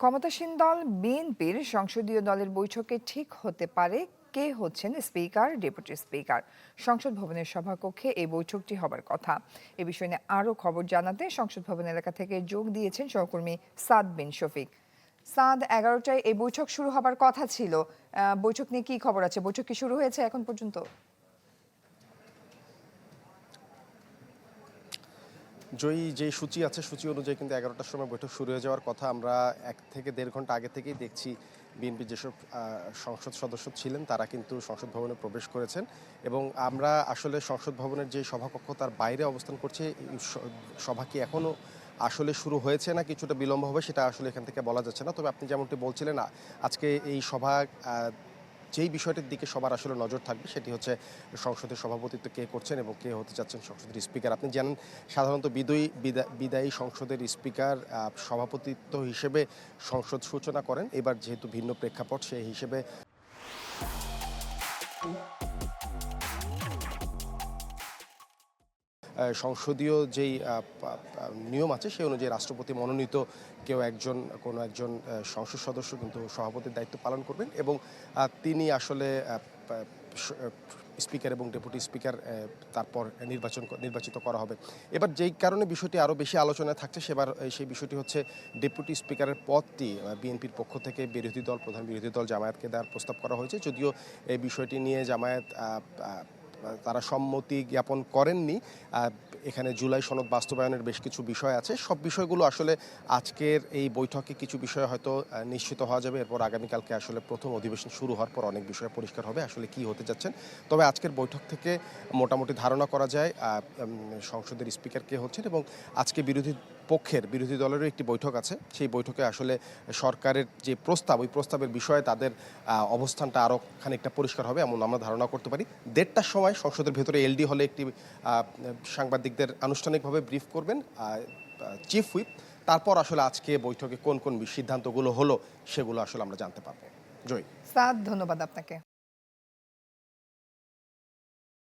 ক্ষমতাসীন দল বিএনপির সংসদীয় দলের বৈঠকে ঠিক হতে পারে কে হচ্ছেন স্পিকার, ডেপুটি স্পিকার। সংসদ ভবনের সভাকক্ষে এই বৈঠকটি হবার কথা। এ বিষয়ে নিয়ে আরও খবর জানাতে সংসদ ভবন এলাকা থেকে যোগ দিয়েছেন সহকর্মী সাদ বিন শফিক। সাদ, 11টায় এই বৈঠক শুরু হবার কথা ছিল। বৈঠক নিয়ে কি খবর আছে? বৈঠক কি শুরু হয়েছে এখন পর্যন্ত? জয়ী যে সূচি আছে, সূচি অনুযায়ী কিন্তু 11টার সময় বৈঠক শুরু হয়ে যাওয়ার কথা। আমরা 1 থেকে 1.5 ঘন্টা আগে থেকেই দেখছি বিএনপির যেসব সংসদ সদস্য ছিলেন তারা কিন্তু সংসদ ভবনে প্রবেশ করেছেন এবং আমরা আসলে সংসদ ভবনের যে সভাকক্ষ তার বাইরে অবস্থান করছি। সভা কি এখনও আসলে শুরু হয়েছে না কিছুটা বিলম্ব হবে সেটা আসলে এখান থেকে বলা যাচ্ছে না। তবে আপনি যেমনটি বলছিলেন আজকে এই সভা যেই বিষয়টির দিকে সবার আসলে নজর থাকবে সেটি হচ্ছে সংসদের সভাপতিত্ব কে করছেন এবং কে হতে যাচ্ছেন সংসদের স্পিকার। আপনি জানেন সাধারণত বিদায়ী সংসদের স্পিকার সভাপতিত্ব হিসেবে সংসদ সূচনা করেন। এবার যেহেতু ভিন্ন প্রেক্ষাপট সেই হিসেবে সংসদীয় যেই নিয়ম আছে সেই অনুযায়ী রাষ্ট্রপতি মনোনীত কোনো একজন সংসদ সদস্য কিন্তু সভাপতির দায়িত্ব পালন করবেন এবং তিনি আসলে স্পিকার এবং ডেপুটি স্পিকার তারপর নির্বাচিত করা হবে। এবার যেই কারণে বিষয়টি আরও বেশি আলোচনায় থাকছে সেই বিষয়টি হচ্ছে ডেপুটি স্পিকারের পদটি বিএনপির পক্ষ থেকে প্রধান বিরোধী দল জামায়াতকে দেওয়ার প্রস্তাব করা হয়েছে। যদিও এই বিষয়টি নিয়ে জামায়াত তারা সম্মতি জ্ঞাপন করেননি। এখানে জুলাই সনদ বাস্তবায়নের বেশ কিছু বিষয় আছে। সব বিষয়গুলো আসলে আজকের এই বৈঠকে কিছু বিষয় হয়তো নিশ্চিত হওয়া যাবে। এরপর আগামীকালকে আসলে প্রথম অধিবেশন শুরু হওয়ার পর অনেক বিষয় পরিষ্কার হবে আসলে কি হতে যাচ্ছেন। তবে আজকের বৈঠক থেকে মোটামুটি ধারণা করা যায় সংসদের স্পিকার কে হচ্ছেন এবং আজকে বিরোধী দলেরও একটি বৈঠক আছে। সেই বৈঠকে আসলে সরকারের যে প্রস্তাব ওই প্রস্তাবের বিষয়ে তাদের অবস্থানটা আরও খানিকটা পরিষ্কার হবে এমন আমরা ধারণা করতে পারি। 1:30টার সময় সংসদের ভেতরে এলডি হলে একটি সাংবাদিকদের আনুষ্ঠানিকভাবে ব্রিফ করবেন চিফ হুইপ। তারপর আসলে আজকে বৈঠকে কোন সিদ্ধান্তগুলো হলো সেগুলো আসলে আমরা জানতে পারবো। জয়। সাদ, ধন্যবাদ আপনাকে।